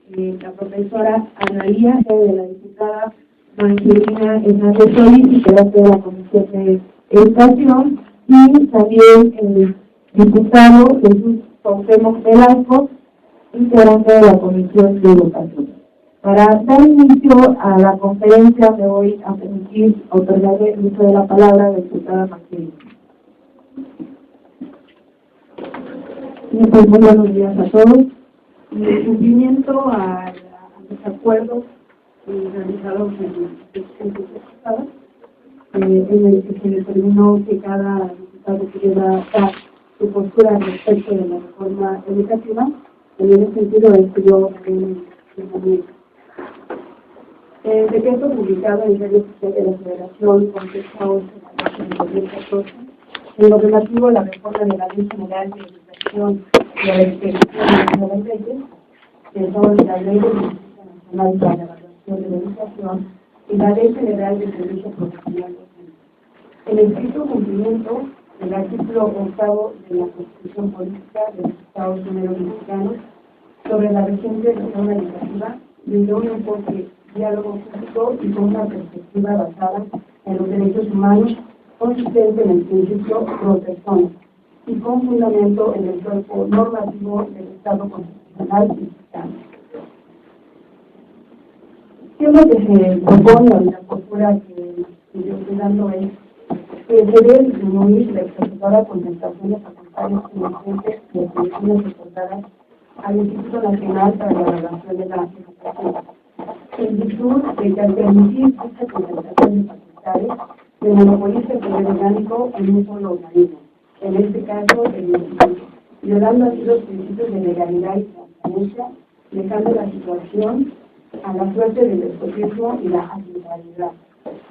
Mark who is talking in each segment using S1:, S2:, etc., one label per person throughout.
S1: la profesora Analía, de la diputada Angelina Hernández Solís, y que va a ser la Comisión de Educación, y también el diputado Jesús Cuauhtémoc Velasco, integrante de la Comisión de Educación. Para dar inicio a la conferencia, me voy a permitir otorgarle el uso de la palabra a la diputada Angelina. Pues muy buenos días a todos. En cumplimiento a los acuerdos realizados en pasada, en el que se determinó que cada diputado pudiera dar su postura respecto de la reforma educativa, en ese sentido estudió en el momento. El decreto publicado en el Diario Oficial de la Federación con fecha 11 de 2014, en lo relativo a la reforma de la Ley General de Educación y a la Inspección de las Leyes, que son la Ley del Instituto Nacional para la Evaluación de la Educación y la Ley General de Servicio Profesional. En el estricto cumplimiento del artículo 8 de la Constitución Política de los Estados Unidos Mexicanos sobre la reciente reforma educativa, desde un enfoque diálogo público y con una perspectiva basada en los derechos humanos, consistente en el principio pro persona y con fundamento en el cuerpo normativo del Estado constitucional mexicano. ¿Qué es lo que se propone o la postura que yo estoy dando es que se debe disminuir la exagerada concentración de facultades emergentes de funciones otorgadas al Instituto Nacional para la Evaluación de la Educación, en virtud de que al permitir esta concentración de facultades se monopoliza el poder orgánico en un solo organismo, en este caso el Instituto, violando así los principios de legalidad y transparencia, dejando la situación a la suerte del despotismo y la arbitrariedad.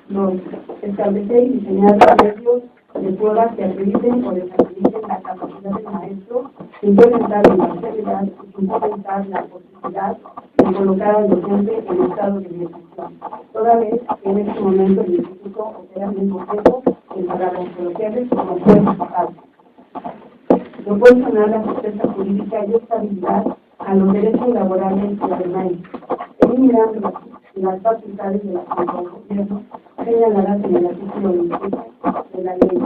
S1: 2. Establecer y diseñar medios de pruebas que acrediten o desacrediten la capacidad del maestro, implementar la imparcialidad y implementar la posibilidad de colocar al docente en estado de ejecución, toda vez que en este momento el instituto opera muy complejo para colocarles como jueces locales. Proporcionar la certeza jurídica y estabilidad a los derechos laborales y además, eliminando las facultades de la Junta de Gobierno señaladas en el artículo 27 de la ley.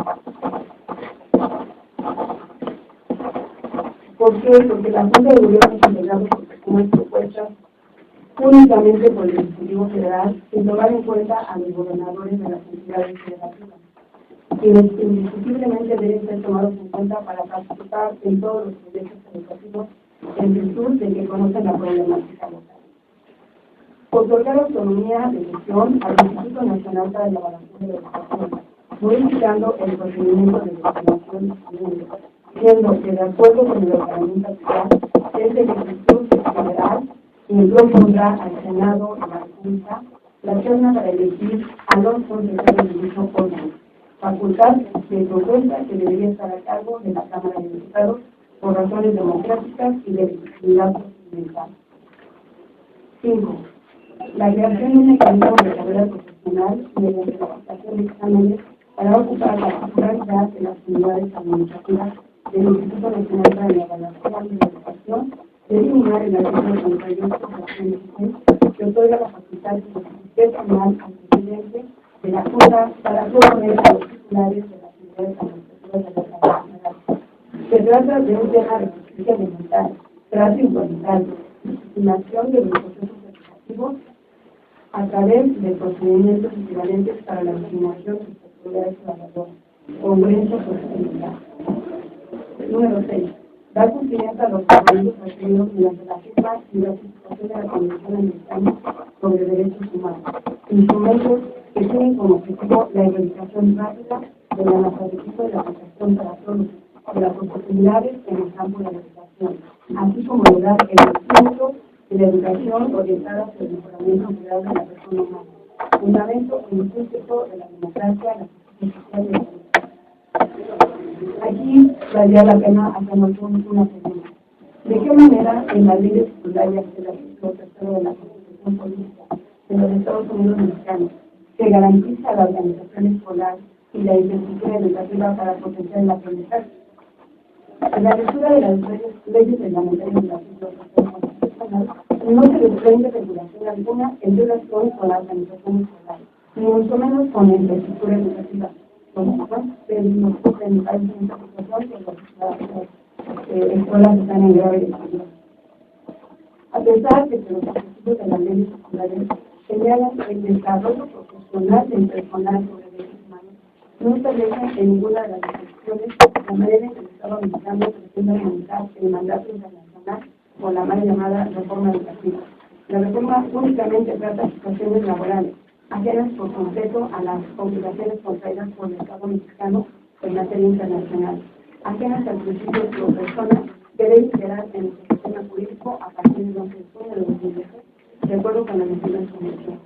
S1: ¿Por qué? Porque la Junta de Gobierno es integrada por personas propuestas únicamente por el Ejecutivo Federal, sin tomar en cuenta a los gobernadores de las entidades federativas, quienes indiscutiblemente deben ser tomados en cuenta para participar en todos los proyectos educativos en virtud de que conocen la problemática local. Otorgar autonomía de gestión al Instituto Nacional para la Evaluación de la Educación, modificando el procedimiento de designación siendo que de acuerdo con el ordenamiento actual es el Instituto Federal quien propondrá al Senado y la República la terna para elegir a los consejeros de dicho órgano, facultad de propuesta que debería estar a cargo de la Cámara de Diputados por razones democráticas y de legitimidad procedimental. 5. La creación de un mecanismo de carrera profesional mediante la aplicación de exámenes para ocupar la titularidad de las unidades administrativas del Instituto Nacional para la Evaluación de la Educación, de eliminar el artículo 38 de la ley que otorga la facultad personal al presidente de la Junta para proponer a los titulares de las unidades administrativas de la Cámara General. Se trata de un tema de justicia ambiental, trato igualitario, disciplinación de los procesos educativos a través de procedimientos equivalentes para la designación de autoridades evaluadoras, congresos o sostenibilidad. Número 6. Dar cumplimiento a los compromisos adquiridos mediante la firma y ratificación de la Convención Americana sobre Derechos Humanos, instrumentos que tienen como objetivo la erradicación rápida del analfabetismo y la protección para todos de las oportunidades en el campo de la educación, así como lograr el impulso de la educación orientada hacia el mejoramiento general de la persona humana, fundamento intrínseco de la democracia, la justicia social y la democracia. Aquí valdría la pena hacernos una pregunta. ¿De qué manera en la ley de secundaria del artículo 3 de la Constitución Política de los Estados Unidos Mexicanos se garantiza la organización escolar y la intención educativa para potenciar el aprendizaje? En la lectura de las leyes reglamentarias del artículo 3 constitucional no se desprende regulación alguna en relación con la organización escolar, ni mucho menos con la infraestructura educativa. Como nos ocurre en países de situación que las escuelas están en grave deterioro. A pesar de que los objetivos de las leyes escolares señalan el desarrollo profesional del personal sobre derechos humanos, no establecen en ninguna de las disposiciones la manera en que el Estado mexicano pretende realizar el mandato internacional o la mal llamada reforma educativa. La reforma únicamente trata situaciones laborales, ajenas por completo a las obligaciones contraídas por el Estado mexicano en materia internacional, ajenas al principio de que las personas deben liderar en el sistema jurídico a partir del 11 de junio de 2010, de acuerdo con la mencionada convención.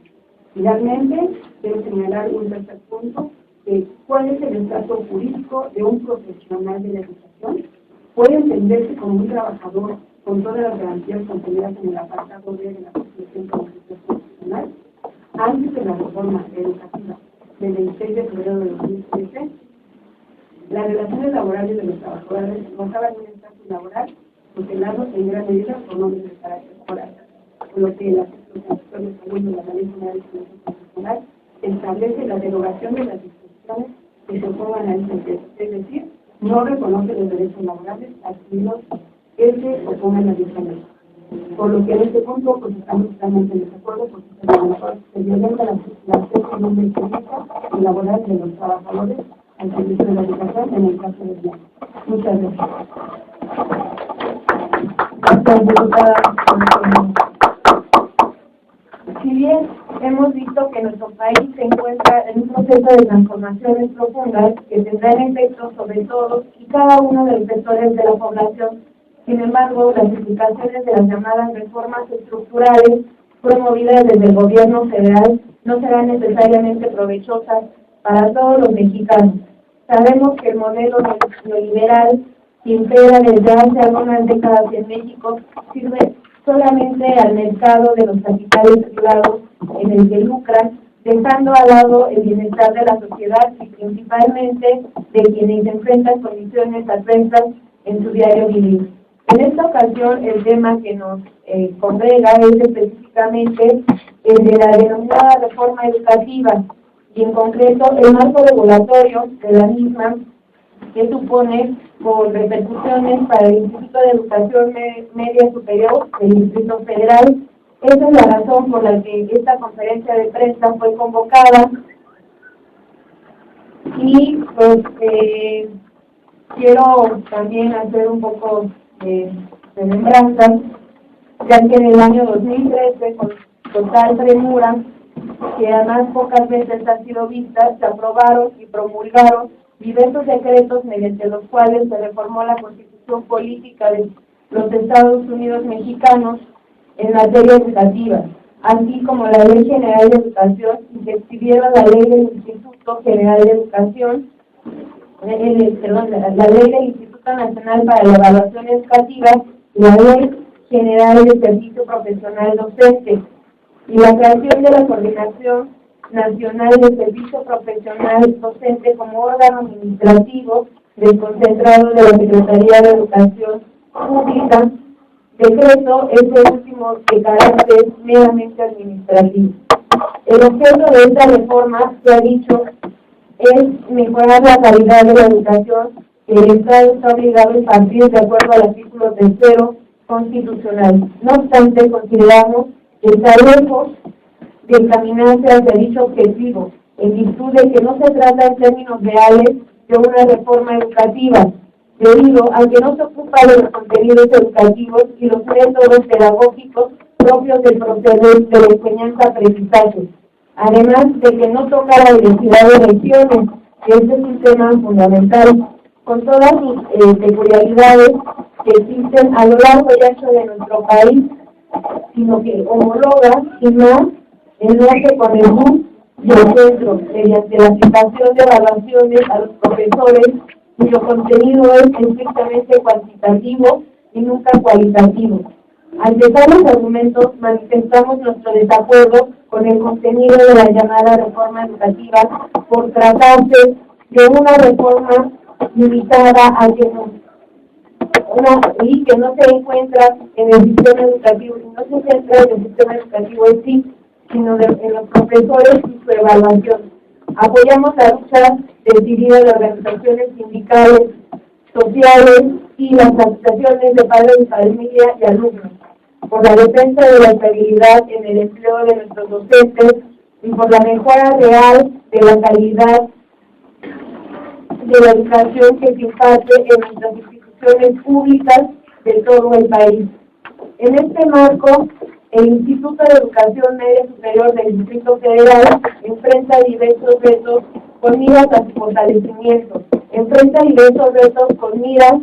S1: Finalmente, quiero señalar un tercer punto, ¿cuál es el estatus jurídico de un profesional de la educación? Puede entenderse como un trabajador con todas las garantías contenidas en el apartado B de la Constitución Constitucional antes de la reforma educativa del 26 de febrero de 2013. Las relaciones laborales de los trabajadores gozaban de un estatus laboral tutelado en gran medida por normas de carácter escolar, por lo que el artículo 32 de la Ley General de Servicio Constitucional establece la derogación de las disposiciones que se opongan a este derecho, es decir, no reconoce los derechos laborales adquiridos que se opongan a dicha ley. Por lo que en este punto pues estamos totalmente en desacuerdo porque a lo mejor se violenta la acción jurídica y laboral de los trabajadores al servicio de la educación en el caso del plan. Muchas gracias.
S2: Gracias, diputada. Si bien hemos visto que nuestro país se encuentra en un proceso de transformaciones profundas que tendrán efectos sobre todos y cada uno de los sectores de la población, sin embargo, las implicaciones de las llamadas reformas estructurales promovidas desde el gobierno federal no serán necesariamente provechosas para todos los mexicanos. Sabemos que el modelo neoliberal que impera desde hace algunas décadas en México sirve solamente al mercado de los capitales privados en el que lucran, dejando al lado el bienestar de la sociedad y principalmente de quienes enfrentan condiciones adversas en su diario vivir. En esta ocasión, el tema que nos congrega es específicamente el de la denominada reforma educativa y en concreto el marco regulatorio de la misma que supone por repercusiones para el Instituto de Educación Media Superior del Distrito Federal. Esa es la razón por la que esta conferencia de prensa fue convocada y pues quiero también hacer un poco de remembranza, ya que en el año 2013, con total premura, que además pocas veces han sido vistas, se aprobaron y promulgaron diversos decretos mediante los cuales se reformó la Constitución Política de los Estados Unidos Mexicanos en materia educativa, así como la Ley General de Educación, y se expidieron la Ley del Instituto General de Educación, la Ley del Instituto Nacional para la Evaluación Educativa y la Ley General de Servicio Profesional Docente, y la creación de la Coordinación Nacional de Servicio Profesional Docente como órgano administrativo desconcentrado de la Secretaría de Educación Pública, decreto ese último de carácter meramente administrativo. El objeto de esta reforma, se ha dicho, es mejorar la calidad de la educación que el Estado está obligado a impartir de acuerdo al artículo 3 constitucional. No obstante, consideramos que está lejos de encaminarse hacia dicho objetivo, en virtud de que no se trata en términos reales de una reforma educativa, debido a que no se ocupa de los contenidos educativos y los métodos pedagógicos propios del proceso de la enseñanza-aprendizaje, además de que no toca la diversidad de regiones, que este es un tema fundamental, con todas sus peculiaridades que existen a lo largo y ancho de nuestro país, sino que homologa, y más, el norte con el sur y el centro, mediante la aplicación de evaluaciones a los profesores, cuyo contenido es estrictamente cuantitativo y nunca cualitativo. Al dejar los argumentos, manifestamos nuestro desacuerdo con el contenido de la llamada reforma educativa por tratarse de una reforma limitada a que nos y que no se encuentra en el sistema educativo, y no se centra en el sistema educativo en sí, sino en los profesores y su evaluación. Apoyamos la lucha decidida de organizaciones sindicales, sociales y las asociaciones de padres de familia y alumnos, por la defensa de la estabilidad en el empleo de nuestros docentes y por la mejora real de la calidad de la educación que se imparte en nuestras instituciones públicas de todo el país. En este marco, el Instituto de Educación Media Superior del Distrito Federal enfrenta diversos retos con miras a su fortalecimiento, enfrenta diversos retos con miras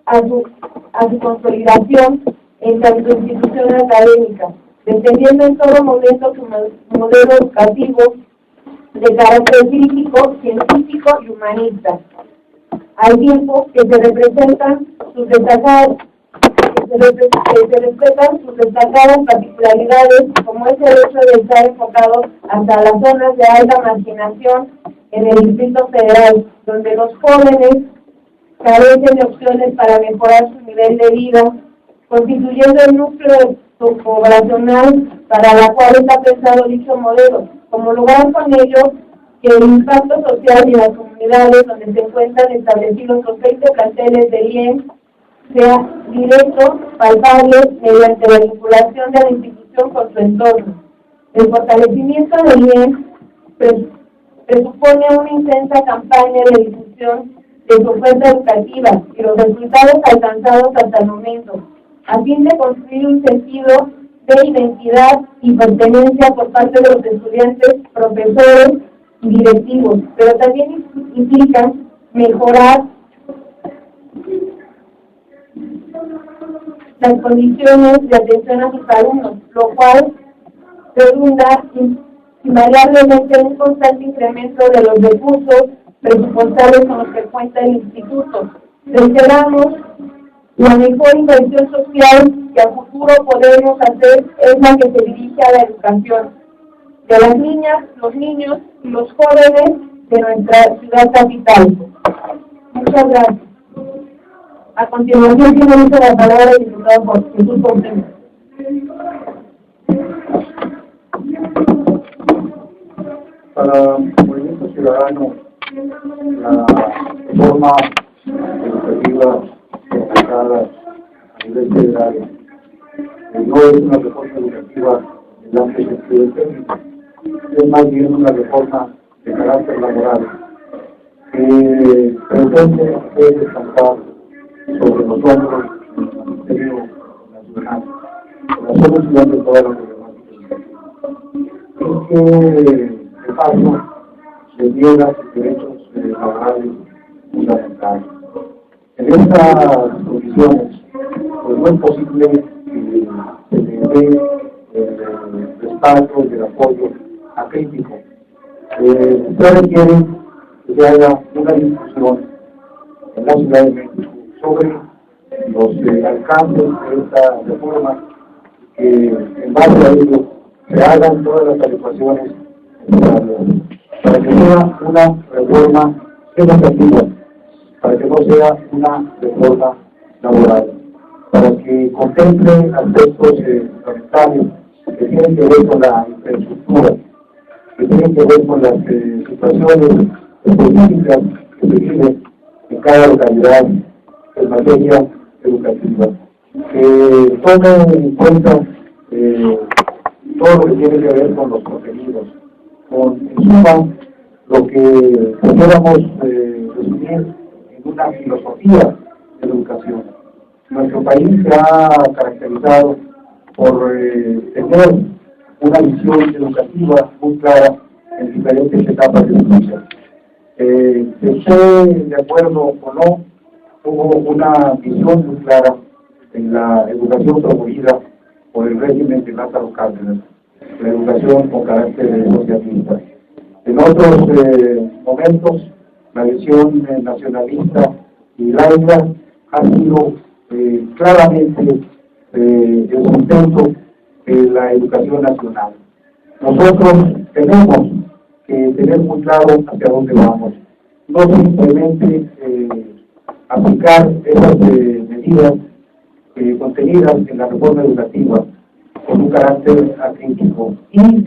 S2: a su consolidación en tanto institución académica, defendiendo en todo momento su modelo educativo de carácter crítico, científico y humanista, al tiempo que se respetan sus destacadas particularidades, como es el hecho de estar enfocado hasta las zonas de alta marginación en el Distrito Federal, donde los jóvenes carecen de opciones para mejorar su nivel de vida, constituyendo el núcleo poblacional para la cual está pensado dicho modelo, como lograr con ello que el impacto social en las comunidades donde se encuentran establecidos los 20 planteles del IEM sea directo, palpable, mediante la vinculación de la institución con su entorno. El fortalecimiento del IEM presupone una intensa campaña de difusión de su oferta educativa y los resultados alcanzados hasta el momento, a fin de construir un sentido de identidad y pertenencia por parte de los estudiantes, profesores y directivos, pero también implica mejorar las condiciones de atención a sus alumnos, lo cual redunda invariablemente en un constante incremento de los recursos presupuestales con los que cuenta el instituto. Reiteramos, la mejor inversión social que a futuro podemos hacer es la que se dirige a la educación de las niñas, los niños y los jóvenes de nuestra ciudad capital. Muchas gracias. A continuación, tiene uso la palabra el diputado Jesús Porteño.
S3: Para el Movimiento Ciudadano, la reforma educativa aplicada a nivel federal no es una reforma educativa en la sentido técnico, es más bien una reforma de carácter laboral que pretende descansar sobre los hombros del Ministerio Nacional, la solución de todas las problemáticas. Es que, de paso, se niegan sus derechos laborales fundamentales. En estas condiciones, pues no es posible que se le dé el respaldo y el apoyo acrítico. Se requiere que se haga una discusión en la Ciudad de México sobre los alcances de esta reforma, que en base a ello se hagan todas las adecuaciones necesarias para que sea una reforma educativa, para que no sea una reforma laboral, para que contemple aspectos fundamentales que tienen que ver con la infraestructura, que tienen que ver con las situaciones específicas que se viven en cada localidad en materia educativa, que tomen en cuenta todo lo que tiene que ver con los contenidos, con en suma lo que pudiéramos resumir en una filosofía de educación. Nuestro país se ha caracterizado por tener una visión educativa muy clara en diferentes etapas de su vida. Esté de acuerdo o no, hubo una visión muy clara en la educación promovida por el régimen de Lázaro Cárdenas, la educación con carácter socialista. En otros momentos, la visión nacionalista y laica ha sido claramente el sustento de la educación nacional. Nosotros tenemos que tener muy claro hacia dónde vamos, no simplemente aplicar esas medidas establecidas, contenidas en la reforma educativa con un carácter acrítico y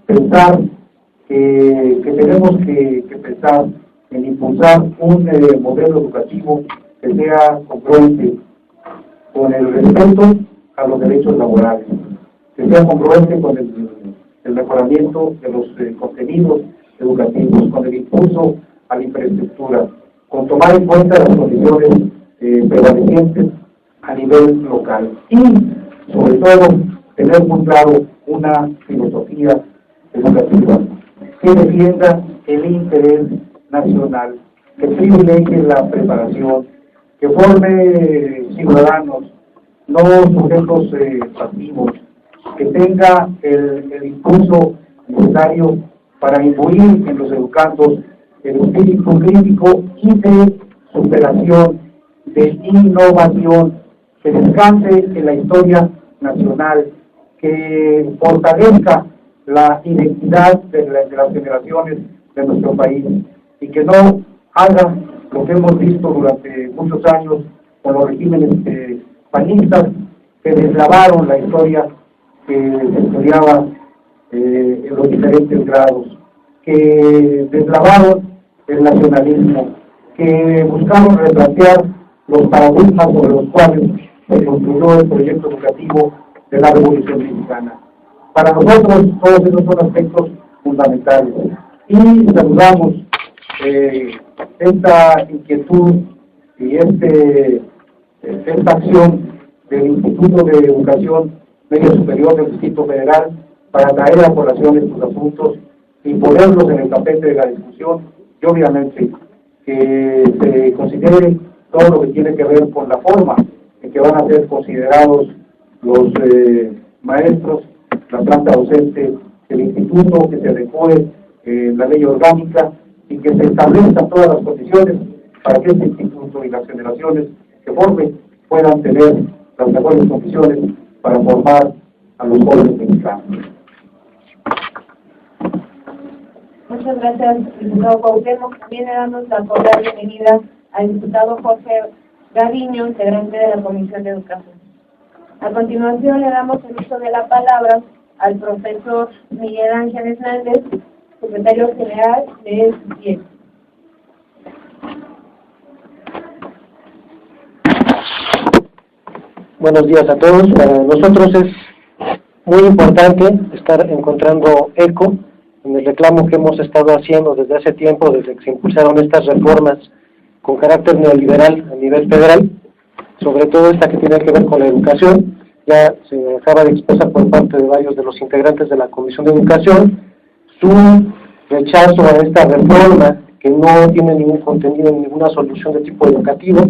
S3: pensar que tenemos que pensar en impulsar un modelo educativo que sea congruente con el respeto a los derechos laborales, que sea congruente con el mejoramiento de los contenidos educativos, con el impulso a la infraestructura, con tomar en cuenta las condiciones prevalecientes a nivel local y, sobre todo, tener muy claro una filosofía educativa que defienda el interés nacional, que privilegie la preparación, que forme ciudadanos, no sujetos pasivos, que tenga el impulso necesario para imbuir en los educandos el espíritu crítico y de superación, de innovación, que descanse en la historia nacional, que fortalezca la identidad de las generaciones de nuestro país y que no haga lo que hemos visto durante muchos años con los regímenes panistas que deslavaron la historia que se estudiaba en los diferentes grados, que deslavaron el nacionalismo, que buscaron replantear los paradigmas sobre los cuales se construyó el proyecto educativo de la Revolución Mexicana. Para nosotros todos esos son aspectos fundamentales y saludamos esta inquietud y esta acción del Instituto de Educación Media Superior del Distrito Federal para traer a colación estos asuntos y ponerlos en el tapete de la discusión y obviamente que se considere todo lo que tiene que ver con la forma en que van a ser considerados los maestros, la planta docente del instituto, que se adecue la ley orgánica y que se establezcan todas las condiciones para que este instituto y las generaciones que formen puedan tener las mejores condiciones para formar a los jóvenes mexicanos.
S2: Muchas gracias, diputado Cuauhtémoc. También le damos la cordial bienvenida al diputado Jorge Gaviño, integrante de la Comisión de Educación. A continuación le damos el uso de la palabra al profesor Miguel Ángel Hernández, secretario general de CIEP.
S4: Buenos días a todos. Para nosotros es muy importante estar encontrando eco en el reclamo que hemos estado haciendo desde hace tiempo, desde que se impulsaron estas reformas con carácter neoliberal a nivel federal, sobre todo esta que tiene que ver con la educación. Ya se acaba de expresar por parte de varios de los integrantes de la Comisión de Educación su rechazo a esta reforma que no tiene ningún contenido, ninguna solución de tipo educativo,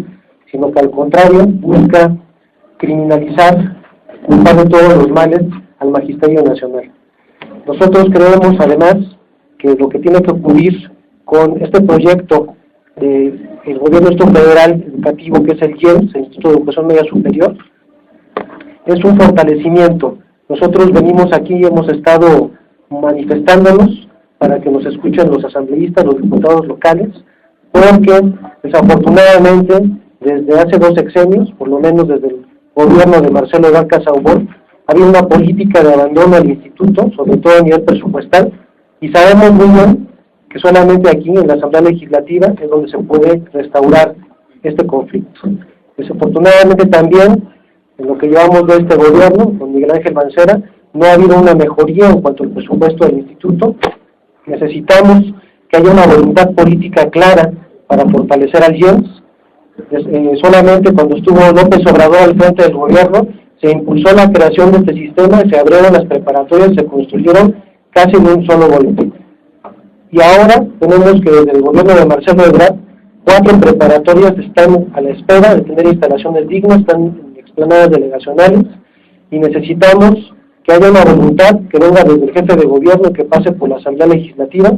S4: sino que al contrario busca criminalizar, culpar de todos los males al Magisterio Nacional. Nosotros creemos además que lo que tiene que ocurrir con este proyecto del gobierno federal educativo, que es el IEMS, el Instituto de Educación Media Superior, es un fortalecimiento. Nosotros venimos aquí y hemos estado manifestándonos para que nos escuchen los asambleístas, los diputados locales, porque desafortunadamente desde hace 2 sexenios, por lo menos desde el gobierno de Marcelo Ebrard Casaubon, ha habido una política de abandono al instituto, sobre todo a nivel presupuestal, y sabemos muy bien que solamente aquí en la Asamblea Legislativa es donde se puede restaurar este conflicto. Desafortunadamente también, en lo que llevamos de este gobierno, con Miguel Ángel Mancera, no ha habido una mejoría en cuanto al presupuesto del instituto. Necesitamos que haya una voluntad política clara para fortalecer al IEMS. Solamente cuando estuvo López Obrador al frente del gobierno, se impulsó la creación de este sistema, se abrieron las preparatorias, se construyeron casi de un solo golpe. Y ahora tenemos que desde el gobierno de Marcelo Ebrard, 4 preparatorias están a la espera de tener instalaciones dignas, están en explanadas delegacionales, y necesitamos que haya una voluntad que venga desde el jefe de gobierno, que pase por la Asamblea Legislativa,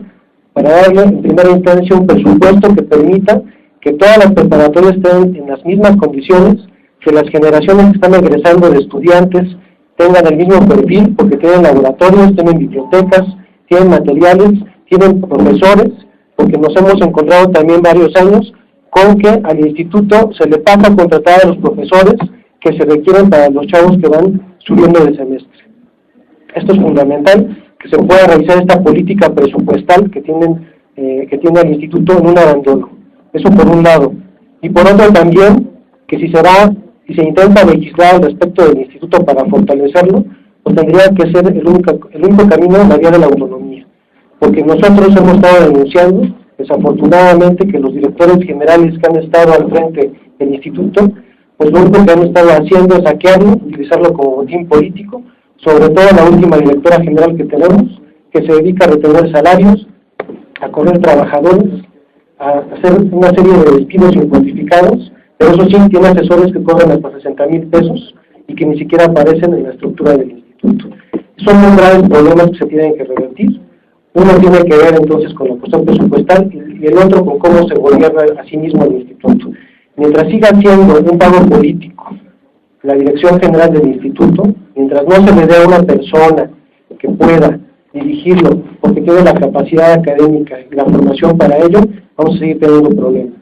S4: para darle en primera instancia un presupuesto que permita que todas las preparatorias estén en las mismas condiciones, que las generaciones que están egresando de estudiantes tengan el mismo perfil, porque tienen laboratorios, tienen bibliotecas, tienen materiales, tienen profesores, porque nos hemos encontrado también varios años con que al instituto se le pasa a contratar a los profesores que se requieren para los chavos que van subiendo de semestre. Esto es fundamental, que se pueda realizar esta política presupuestal que tiene el instituto en un abandono. Eso por un lado. Y por otro también, que si se intenta legislar al respecto del instituto para fortalecerlo, pues tendría que ser el único camino en la vía de la autonomía. Porque nosotros hemos estado denunciando, desafortunadamente, que los directores generales que han estado al frente del instituto, pues lo único que han estado haciendo es saquearlo, utilizarlo como botín político, sobre todo la última directora general que tenemos, que se dedica a retener salarios, a correr trabajadores, a hacer una serie de despidos injustificados, pero eso sí, tiene asesores que cobran hasta 60,000 pesos y que ni siquiera aparecen en la estructura del instituto. Son muy graves problemas que se tienen que revertir. Uno tiene que ver entonces con la cuestión presupuestal y el otro con cómo se gobierna a sí mismo el instituto. Mientras siga siendo un pago político la dirección general del instituto, mientras no se le dé a una persona que pueda dirigirlo porque tiene la capacidad académica y la formación para ello, vamos a seguir teniendo problemas.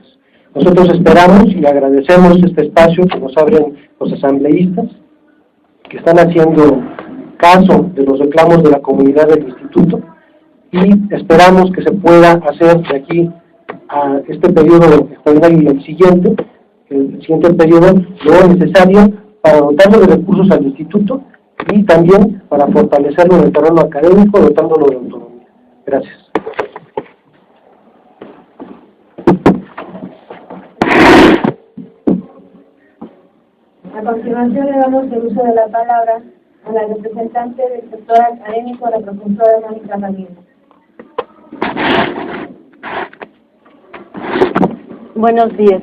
S4: Nosotros esperamos y agradecemos este espacio que nos abren los asambleístas, que están haciendo caso de los reclamos de la comunidad del instituto, y esperamos que se pueda hacer de aquí a este periodo extraordinario y el siguiente periodo, lo necesario para dotarlo de recursos al instituto y también para fortalecerlo en el terreno académico, dotándolo de autonomía. Gracias.
S2: A continuación le damos el uso de la palabra a la representante del sector académico, la profesora Mónica Ramírez.
S5: Buenos días.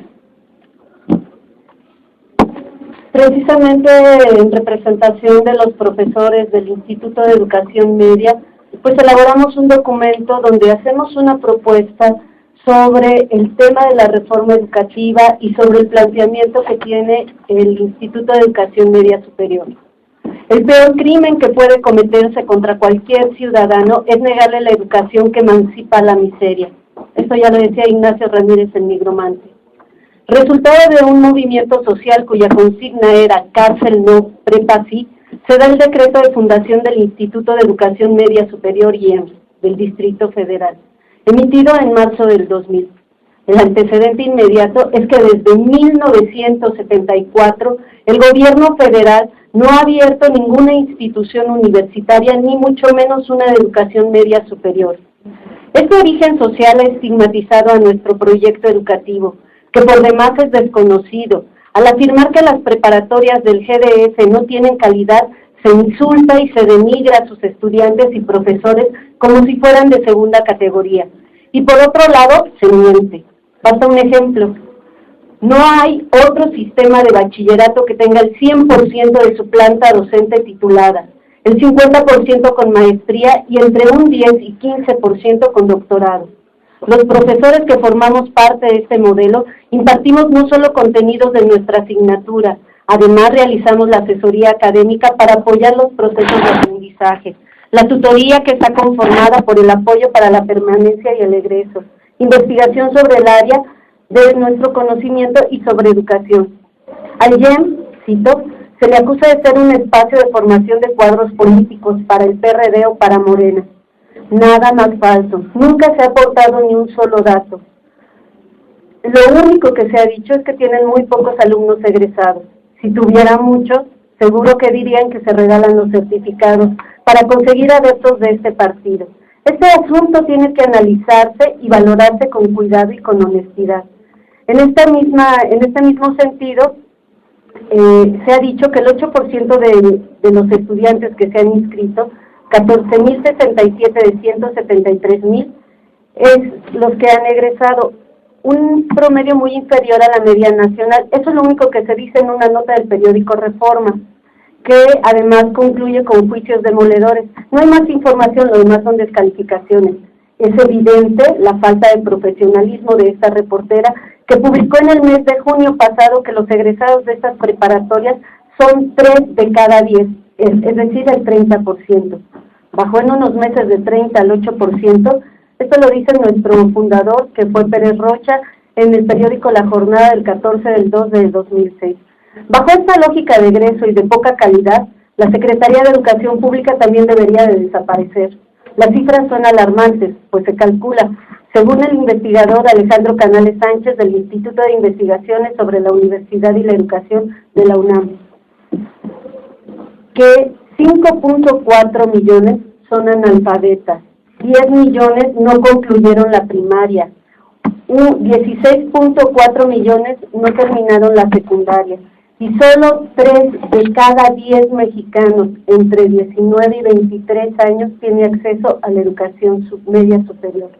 S5: Precisamente en representación de los profesores del Instituto de Educación Media, pues elaboramos un documento donde hacemos una propuesta sobre el tema de la reforma educativa y sobre el planteamiento que tiene el Instituto de Educación Media Superior. El peor crimen que puede cometerse contra cualquier ciudadano es negarle la educación que emancipa la miseria. Esto ya lo decía Ignacio Ramírez, el nigromante. Resultado de un movimiento social cuya consigna era cárcel no, prepa sí, se da el decreto de fundación del Instituto de Educación Media Superior IEM, del Distrito Federal, emitido en marzo del 2000. El antecedente inmediato es que desde 1974 el gobierno federal no ha abierto ninguna institución universitaria, ni mucho menos una de educación media superior. Este origen social ha estigmatizado a nuestro proyecto educativo, que por demás es desconocido. Al afirmar que las preparatorias del GDF no tienen calidad, se insulta y se denigra a sus estudiantes y profesores como si fueran de segunda categoría. Y por otro lado, se miente. Basta un ejemplo. No hay otro sistema de bachillerato que tenga el 100% de su planta docente titulada, el 50% con maestría y entre un 10 y 15% con doctorado. Los profesores que formamos parte de este modelo impartimos no solo contenidos de nuestra asignatura, además realizamos la asesoría académica para apoyar los procesos de aprendizaje, la tutoría que está conformada por el apoyo para la permanencia y el egreso, investigación sobre el área de nuestro conocimiento y sobre educación. Al IEM, cito, se le acusa de ser un espacio de formación de cuadros políticos para el PRD o para Morena. Nada más falso. Nunca se ha aportado ni un solo dato. Lo único que se ha dicho es que tienen muy pocos alumnos egresados. Si tuviera muchos, seguro que dirían que se regalan los certificados para conseguir adeptos de este partido. Este asunto tiene que analizarse y valorarse con cuidado y con honestidad. En este mismo sentido, se ha dicho que el 8% de los estudiantes que se han inscrito, 14.067 de 173.000, es los que han egresado, un promedio muy inferior a la media nacional. Eso es lo único que se dice en una nota del periódico Reforma, que además concluye con juicios demoledores. No hay más información, lo demás son descalificaciones. Es evidente la falta de profesionalismo de esta reportera, que publicó en el mes de junio pasado que los egresados de estas preparatorias son 3 de cada 10, es decir, el 30%. Bajó en unos meses de 30 al 8%, esto lo dice nuestro fundador, que fue Pérez Rocha, en el periódico La Jornada del 14/2 de 2006. Bajo esta lógica de egreso y de poca calidad, la Secretaría de Educación Pública también debería de desaparecer. Las cifras son alarmantes, pues se calcula, según el investigador Alejandro Canales Sánchez del Instituto de Investigaciones sobre la Universidad y la Educación de la UNAM, que 5.4 millones son analfabetas, 10 millones no concluyeron la primaria, 16.4 millones no terminaron la secundaria, y solo 3 de cada 10 mexicanos entre 19 y 23 años tiene acceso a la educación media superior.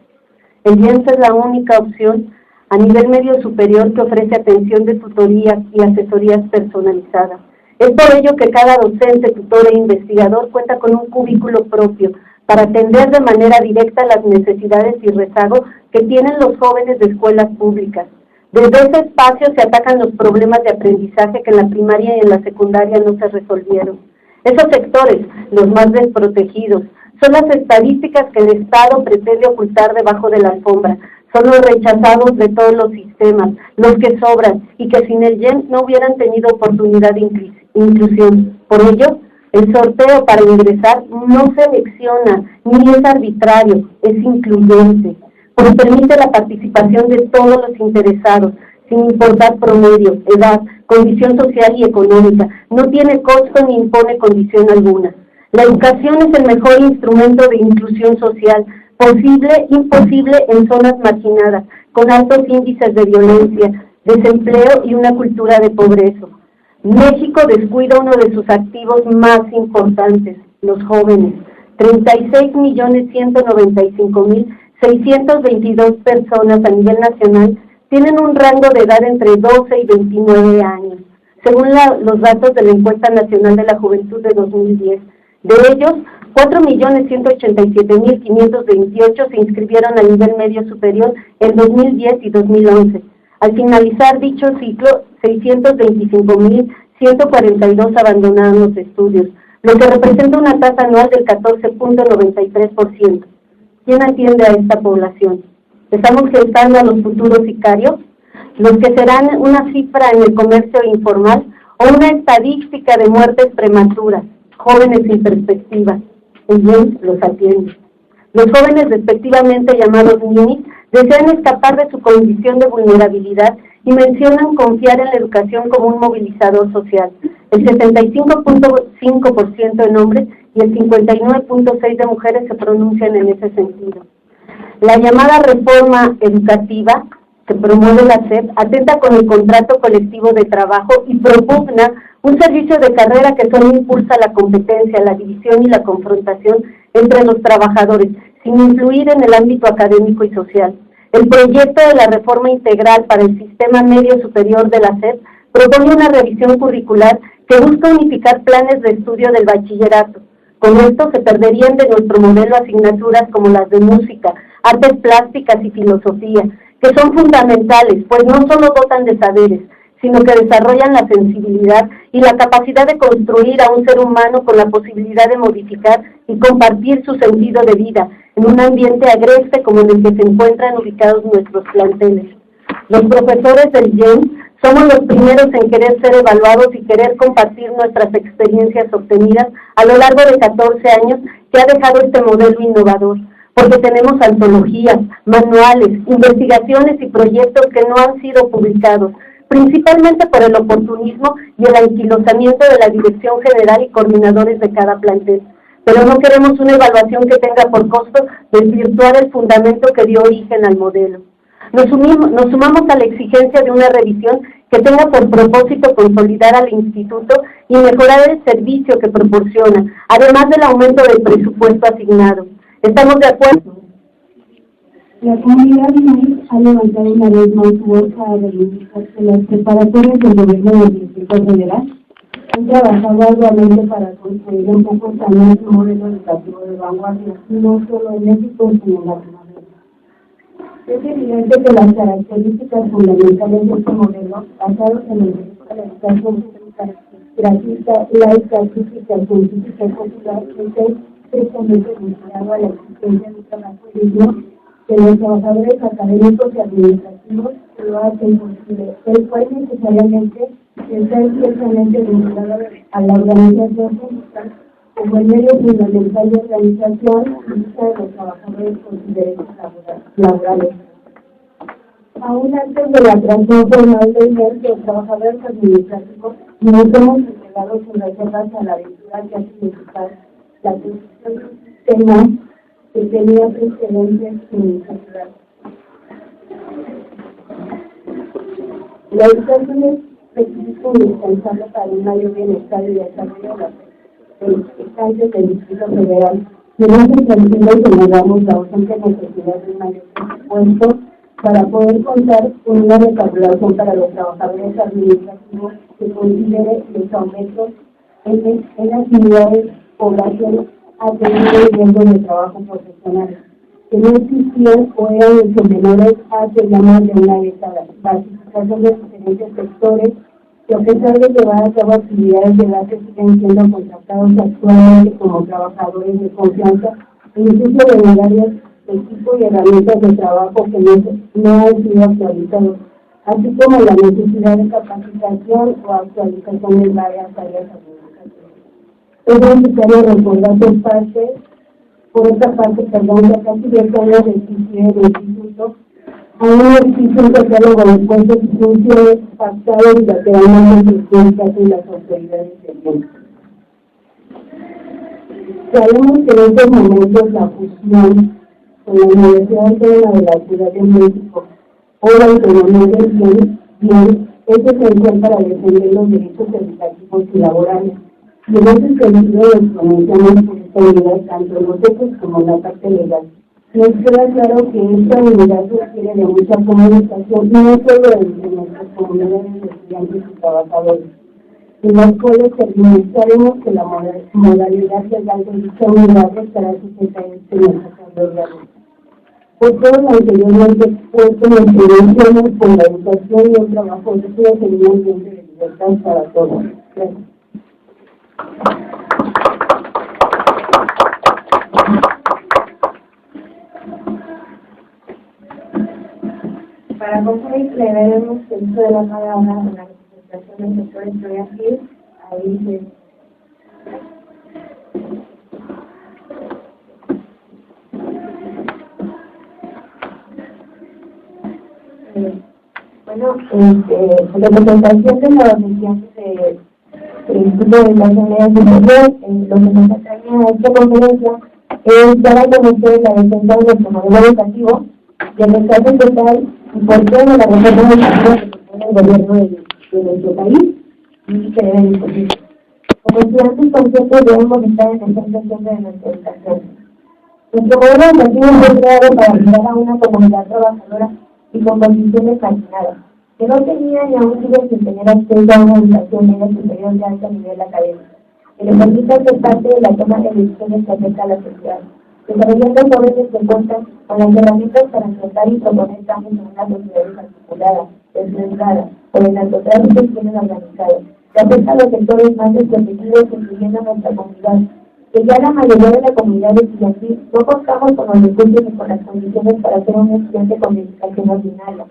S5: El IEMS es la única opción a nivel medio superior que ofrece atención de tutorías y asesorías personalizadas. Es por ello que cada docente, tutor e investigador cuenta con un cubículo propio para atender de manera directa las necesidades y rezago que tienen los jóvenes de escuelas públicas. Desde ese espacio se atacan los problemas de aprendizaje que en la primaria y en la secundaria no se resolvieron. Esos sectores, los más desprotegidos, son las estadísticas que el Estado pretende ocultar debajo de la alfombra. Son los rechazados de todos los sistemas, los que sobran y que sin el IEM no hubieran tenido oportunidad de inclusión. Por ello, el sorteo para ingresar no selecciona ni es arbitrario, es incluyente, pues permite la participación de todos los interesados, sin importar promedio, edad, condición social y económica. No tiene costo ni impone condición alguna. La educación es el mejor instrumento de inclusión social, posible, imposible en zonas marginadas, con altos índices de violencia, desempleo y una cultura de pobreza. México descuida uno de sus activos más importantes, los jóvenes. 36.195.622 personas a nivel nacional tienen un rango de edad entre 12 y 29 años, según los datos de la Encuesta Nacional de la Juventud de 2010. De ellos, 4.187.528 se inscribieron a nivel medio superior en 2010 y 2011. Al finalizar dicho ciclo, 625.142 abandonaron los estudios, lo que representa una tasa anual del 14.93%. ¿Quién atiende a esta población? ¿Estamos gestando a los futuros sicarios? ¿Los que serán una cifra en el comercio informal o una estadística de muertes prematuras? Jóvenes sin perspectiva. El IEMS los atiende. Los jóvenes respectivamente llamados ninis desean escapar de su condición de vulnerabilidad y mencionan confiar en la educación como un movilizador social. El 75.5% de hombres y el 59.6% de mujeres se pronuncian en ese sentido. La llamada reforma educativa que promueve la SEP atenta con el contrato colectivo de trabajo y propugna un servicio de carrera que solo impulsa la competencia, la división y la confrontación entre los trabajadores, sin influir en el ámbito académico y social. El proyecto de la reforma integral para el sistema medio superior de la SEP propone una revisión curricular que busca unificar planes de estudio del bachillerato. Con esto se perderían de nuestro modelo asignaturas como las de música, artes plásticas y filosofía, que son fundamentales, pues no solo dotan de saberes, sino que desarrollan la sensibilidad y la capacidad de construir a un ser humano con la posibilidad de modificar y compartir su sentido de vida en un ambiente agreste como en el que se encuentran ubicados nuestros planteles. Los profesores del IEM somos los primeros en querer ser evaluados y querer compartir nuestras experiencias obtenidas a lo largo de 14 años que ha dejado este modelo innovador, porque tenemos antologías, manuales, investigaciones y proyectos que no han sido publicados, principalmente por el oportunismo y el anquilosamiento de la dirección general y coordinadores de cada plantel. Pero no queremos una evaluación que tenga por costo desvirtuar el fundamento que dio origen al modelo. Nos sumamos a la exigencia de una revisión que tenga por propósito consolidar al instituto y mejorar el servicio que proporciona, además del aumento del presupuesto asignado. ¿Estamos de acuerdo?
S1: La comunidad INES ha levantado una vez más su voz a reivindicar que las preparatorias del gobierno del Distrito Federal han trabajado arduamente para construir un poco también un modelo educativo de vanguardia, no solo en México, sino en Latinoamérica. Es evidente que las características fundamentales de este modelo, basados en el derecho a la educación pública, gratuita, laica, crítica, científica y popular, está estrechamente vinculado a la existencia de un trabajo digno de los trabajadores académicos y administrativos que
S2: lo hace imposible. El cual necesariamente está ciertamente vinculado a la organización sindical como el medio fundamental de organización y lucha de los trabajadores con sus derechos laborales. Aún antes de la creación formal del MES, los trabajadores administrativos nos hemos entregado sus reservas a la aventura que ha significado la construcción de un sistema que tenía precedentes iniciativas. La educación es requisito indispensable para un mayor bienestar y desarrollo de los habitantes del Distrito Federal. Y en ese sentido celebramos la urgente necesidad de un mayor presupuesto para poder contar con una recaudación para los trabajadores administrativos que considere los aumentos en actividades, población ha tenido riesgo de trabajo profesional, que no existían o eran mucho menores hace ya más de una década. Basificación de diferentes sectores que, a pesar de llevar a cabo actividades de base, siguen siendo contratados actualmente como trabajadores de confianza, e incluso de horarios, equipo y herramientas de trabajo que no han sido actualizados, así como la necesidad de capacitación o actualización de varias áreas administrativas. Es necesario recordar por otra parte, que casi 10 años de existir del instituto, aún no existe un catálogo de puestos y funciones pactados bilateralmente entre los sindicatos y las autoridades del tiempo. Sabemos que en estos momentos la fusión con la Universidad Autónoma de la Ciudad de México o la autonomía del bien es esencial para defender los derechos educativos y laborales. Y en ese sentido nos pronunciamos por esta unidad tanto nosotros como la parte legal. Nos queda claro que esta unidad requiere de mucha comunicación, no solo entre nuestras comunidades de estudiantes y trabajadores, en las cuales administraremos que la modalidad legal de dicha unidad estará sujeta a este necesario diálogo. Por todo lo anteriormente expuesto, nos pronunciamos por la educación y el trabajo de un ambiente de libertad para todos. Gracias. Para concluir, le daremos el uso de la palabra a la representación del sector estudiantil. Ahí se... representación de los estudiantes del Instituto de Educación Media Superior, lo que nos atañe a esta conferencia es dar a conocer la defensa de nuestro modelo educativo y el rechazo total y por qué de la reforma educativa que propone el gobierno de nuestro país y que debe discutir. Como estudiantes conscientes debemos estar en el centro siempre de nuestra educación. Nuestro modelo educativo fue creado para ayudar a una comunidad trabajadora y con condiciones marginadas, que no tenían y aún siguen sin tener acceso a una educación media superior de alto nivel académico, que les permita ser parte de la toma de decisiones que afecta a la sociedad, desarrollando jóvenes que cuentan con las herramientas para enfrentar y proponer cambios en una sociedad desarticulada, descentrada, por el narcotráfico y crimen organizado, que afecta a los sectores más desprotegidos, incluyendo a nuestra comunidad, que ya la mayoría de la comunidad estudiantil no contamos con los recursos ni con las condiciones para ser un estudiante con dedicación ordinaria.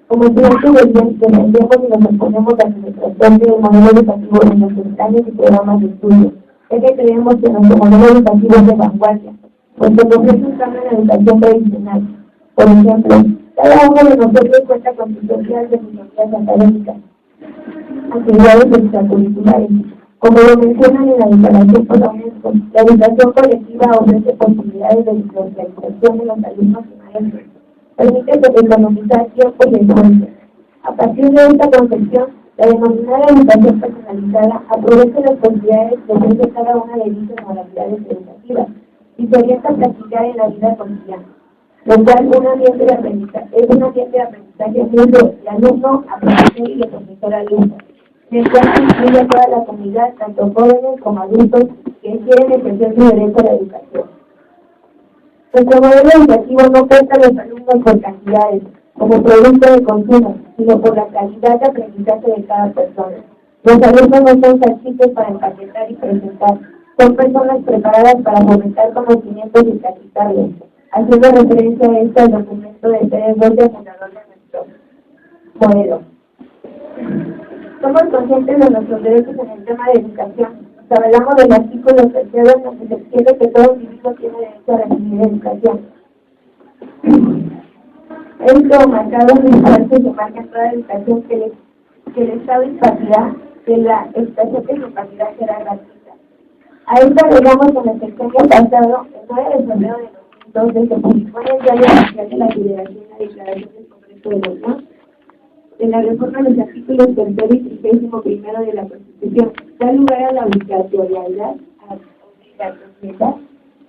S2: Como estudiantes del bien, defendemos y nos oponemos a la situación del modelo educativo en nuestros planes y programas de estudio, ya que creemos que nuestro modelo educativo es de vanguardia, pues se ofrece un cambio en la educación tradicional. Por ejemplo, cada uno de nosotros cuenta con tutorías de tutorías académicas, actividades extracurriculares. Como lo mencionan en la declaración por la UNESCO, la educación colectiva ofrece posibilidades de diferenciación de los alumnos y maestros, permite economizar tiempo y esfuerzo. A partir de esta concepción, la denominada educación personalizada aprovecha las posibilidades que ofrece cada una de dichas modalidades educativas y se orienta a practicar en la vida cotidiana, lo cual es un ambiente de aprendizaje mutuo de alumno a profesor y de profesor a alumno, en el cual se incluye a toda la comunidad, tanto jóvenes como adultos, que quieren ejercer su derecho a la educación. Nuestro modelo educativo no cuenta a los alumnos por cantidades, como producto de consumo, sino por la calidad de aprendizaje de cada persona. Los alumnos no son salchichas para empaquetar y presentar, son personas preparadas para fomentar conocimientos y practicarlos, haciendo referencia a esto al documento de Pérez Rocha, fundador de nuestro modelo. Somos conscientes de nuestros derechos en el tema de educación. Hablamos del artículo 3 en donde se extiende que todo individuo tiene derecho a recibir educación. Esto marcado en el cual se marca en toda educación que el Estado impartirá, que la educación que se impartirá será gratuita. A esto agregamos en el sexenio pasado, el 9 de febrero de 2012, se publicó en el Diario Oficial de la Federación la Declaración del Congreso de la Unión de la reforma de los artículos 3 y 31 de la Constitución, da lugar a la obligatoriedad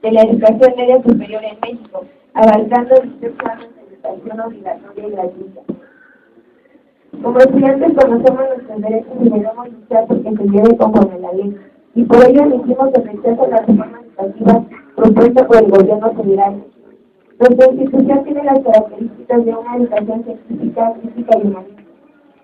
S2: de la educación media superior en México, abarcando distintos casos de educación obligatoria y gratuita. Como estudiantes conocemos nuestros derechos y debemos luchar porque se lleve conforme a la ley, y por ello emitimos el rechazo a la reforma educativa propuesta por el gobierno federal. Nuestra institución tiene las características de una educación científica, física y humanista.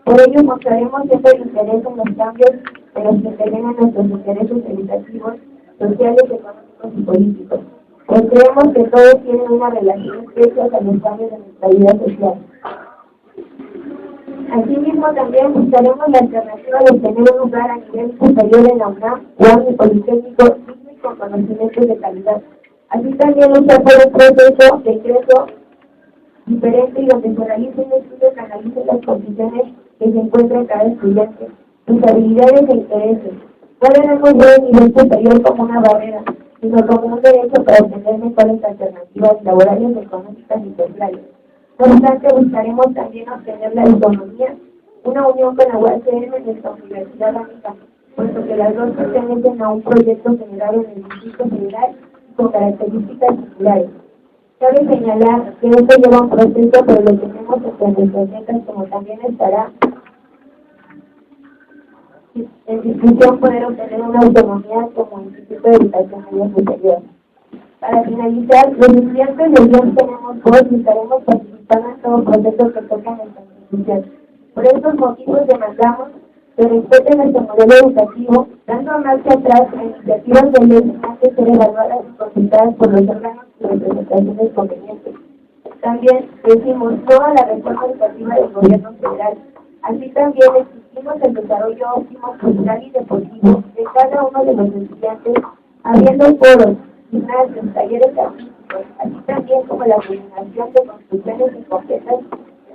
S2: Por ello mostraremos siempre el interés en los cambios de los que intervienen nuestros intereses educativos, sociales, económicos y políticos, pues creemos que todos tienen una relación estrecha a los cambios de nuestra vida social. Asimismo, también buscaremos la alternativa de tener un lugar a nivel superior en la UNAM o a un politécnico con conocimientos de calidad. Así también luchar por un proceso de ingreso diferente y donde se realice un estudio que analice las condiciones que se encuentra cada estudiante, sus habilidades e intereses. No debemos ver el nivel superior como una barrera, sino como un derecho para obtener mejores alternativas laborales, económicas y sociales. Por tanto, buscaremos también obtener la autonomía, una unión con la UACM en nuestra Universidad Básica, puesto que las dos pertenecen a un proyecto generado en el Distrito Federal con características similares. Cabe señalar que esto lleva un proceso, pero lo tenemos entre nuestras metas, como también estará en discusión poder obtener una autonomía como Instituto de Educación Media Superior. Para finalizar, los estudiantes de IES tenemos voz y estaremos participando en todo proceso que toca nuestra institución. Por estos motivos demandamos que respeten nuestro modelo educativo, dando marcha atrás a iniciativas de ley que han de ser evaluadas y consultadas por los órganos y representaciones convenientes. También decimos toda la reforma educativa del gobierno federal. Así también exigimos el desarrollo óptimo cultural y deportivo de cada uno de los estudiantes, abriendo foros, gimnasios, talleres artísticos, así también como la coordinación de construcciones incompletas,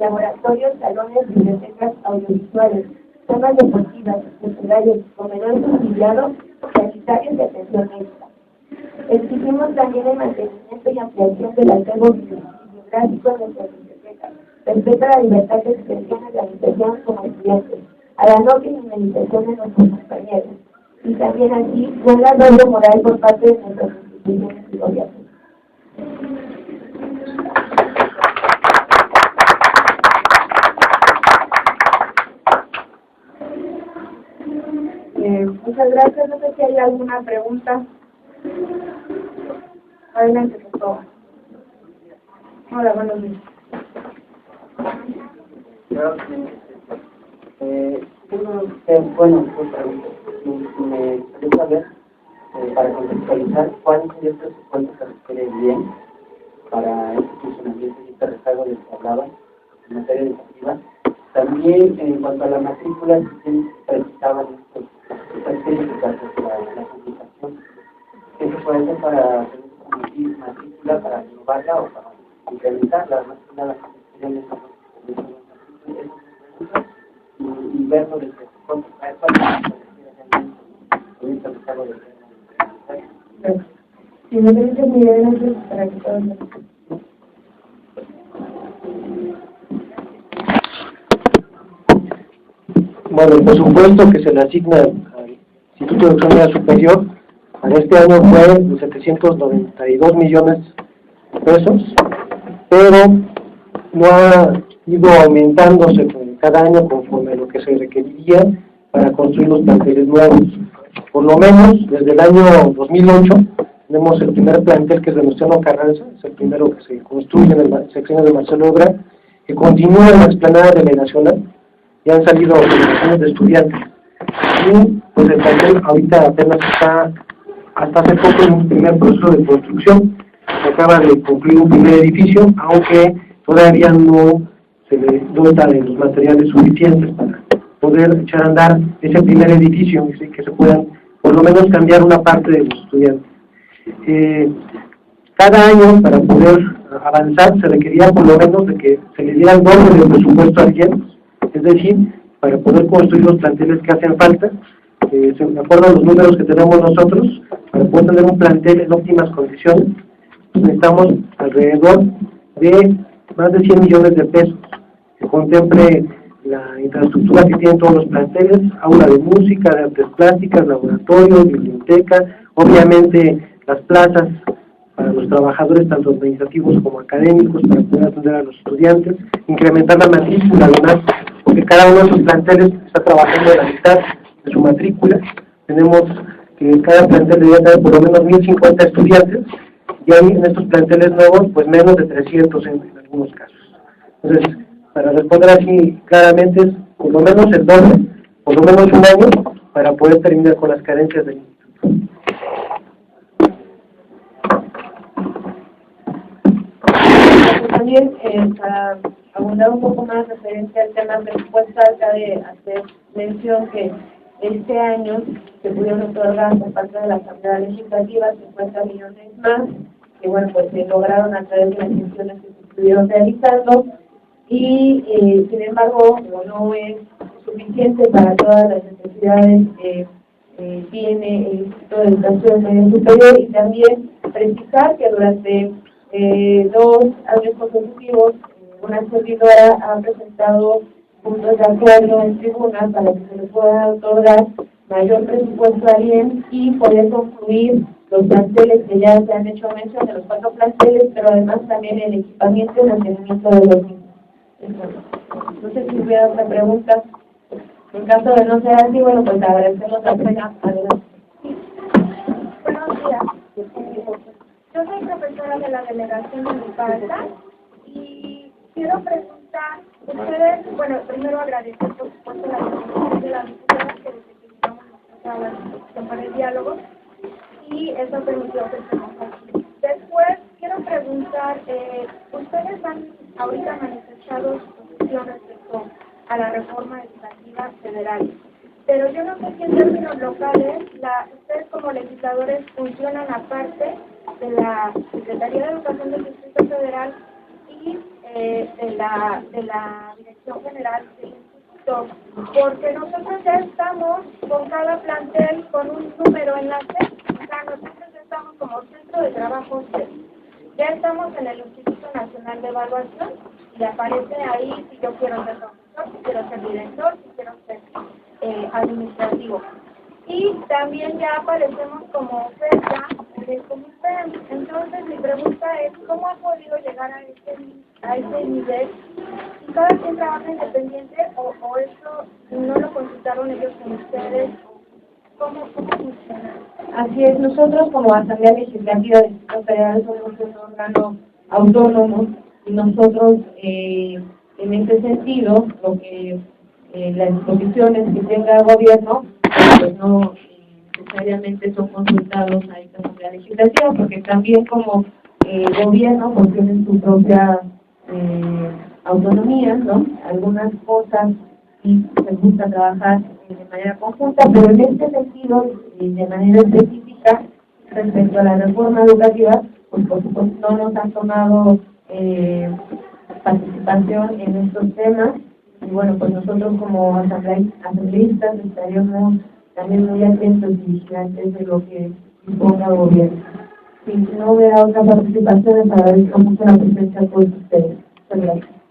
S2: laboratorios, salones, bibliotecas audiovisuales, zonas deportivas, culturales, comedores auxiliados, sanitarios y atención médica. Exigimos también el mantenimiento y ampliación del acervo bibliográfico en nuestras bibliotecas, respeto a la libertad de expresión y organización como estudiantes, a la no criminalización de nuestros compañeros, y también así un doble moral por parte de nuestras instituciones y gobiernos.
S1: Muchas gracias. No sé si hay alguna pregunta. Adelante, por favor. Hola, buenos días.
S6: Bueno, me gustaría saber, para contextualizar, cuál sería el presupuesto que requiere bien para este funcionamiento y este recargo del que hablaban en materia educativa. También, en cuanto a la matrícula, si precisaban estas técnicas de la comunicación, ¿qué se puede hacer para tener matrícula, para renovarla o para incrementarla? Más que nada, y ver sobre el presupuesto,
S1: Si me permite, muy bien, para que todos lo
S4: Bueno, el presupuesto que se le asigna al Instituto de Educación Media Superior para este año fue de 792 millones de pesos, pero no ha ido aumentándose cada año conforme a lo que se requeriría para construir los planteles nuevos. Por lo menos, desde el año 2008, tenemos el primer plantel, que es de Venustiano Carranza, es el primero que se construye en el sexenio de Marcelo Ebrard, que continúa en la explanada delegacional. Ya han salido generaciones de estudiantes. Y pues el plantel ahorita apenas está, hasta hace poco, en un primer proceso de construcción. Se acaba de concluir un primer edificio, aunque todavía no se le dota de los materiales suficientes para poder echar a andar ese primer edificio, ¿sí? Que se puedan por lo menos cambiar una parte de los estudiantes. Cada año, para poder avanzar, se requería por lo menos de que se le diera el doble del presupuesto a alguien, es decir, para poder construir los planteles que hacen falta, de acuerdo a los números que tenemos nosotros, para poder tener un plantel en óptimas condiciones, necesitamos alrededor de más de 100 millones de pesos, que contemple la infraestructura que tienen todos los planteles, aula de música, de artes plásticas, laboratorio, biblioteca, obviamente las plazas para los trabajadores tanto administrativos como académicos para poder atender a los estudiantes, incrementar la matrícula además, porque cada uno de esos planteles está trabajando a la mitad de su matrícula. Tenemos que cada plantel debería tener por lo menos 1.050 estudiantes, y hay en estos planteles nuevos pues menos de 300 en algunos casos. Entonces, para responder así claramente es por lo menos el doble, por lo menos un año, para poder terminar con las carencias del instituto.
S2: También, para abundar un poco más referente al tema presupuestal, cabe hacer mención que este año se pudieron otorgar por parte de la Asamblea Legislativa 50 millones más, que bueno, pues se lograron a través de las gestiones que se estuvieron realizando, y sin embargo, no es suficiente para todas las necesidades que tiene el Instituto de Educación Media Superior, y también precisar que durante 2 años consecutivos una servidora ha presentado puntos de acuerdo en tribuna para que se le pueda otorgar mayor presupuesto a bien y poder concluir los planteles que ya se han hecho mención de los 4 planteles, pero además también el equipamiento y mantenimiento de los mismos. No sé si hubiera otra pregunta. En caso de no ser así, bueno, pues agradecemos la pena. Adelante.
S7: Buenos días. Yo soy profesora de la delegación de Luparta y quiero preguntar, ustedes, bueno, primero agradecer por supuesto la presentación de la diputada que desde que llegamos a la discusión para el diálogo y eso permitió que estemos aquí. Después quiero preguntar, ustedes han ahorita manifestado su posición respecto a la reforma educativa federal, pero yo no sé si en términos locales, ustedes como legisladores funcionan aparte de la Secretaría de Educación del Distrito Federal y de la Dirección General del Instituto, porque nosotros ya estamos con cada plantel con un número en la SEP, o sea, nosotros ya estamos como centro de trabajo SEP, ya estamos en el Instituto Nacional de Evaluación y aparece ahí si yo quiero ser profesor, si quiero ser director, si quiero ser administrativo. Y también ya aparecemos como oferta del Comité. Entonces mi pregunta es, ¿cómo ha podido llegar a ese nivel? ¿Y cada quien trabaja independiente o eso no lo consultaron ellos con ustedes? ¿Cómo funciona?
S2: Así es, nosotros como Asamblea Legislativa del Distrito Federal somos un órgano autónomo y nosotros en este sentido, lo que las disposiciones que tenga el gobierno, pues no necesariamente son consultados a esta Asamblea Legislativa, porque también como gobierno pues tienen su propia autonomía, ¿no? Algunas cosas sí les gusta trabajar de manera conjunta, pero en este sentido, de manera específica, respecto a la reforma educativa, pues por supuesto no nos han tomado participación en estos temas, y bueno, pues nosotros como asambleístas estaríamos también muy atentos y vigilantes de lo que imponga el gobierno. Si no hubiera otra participación, les agradezco mucho la presencia de todos ustedes. Muchas gracias.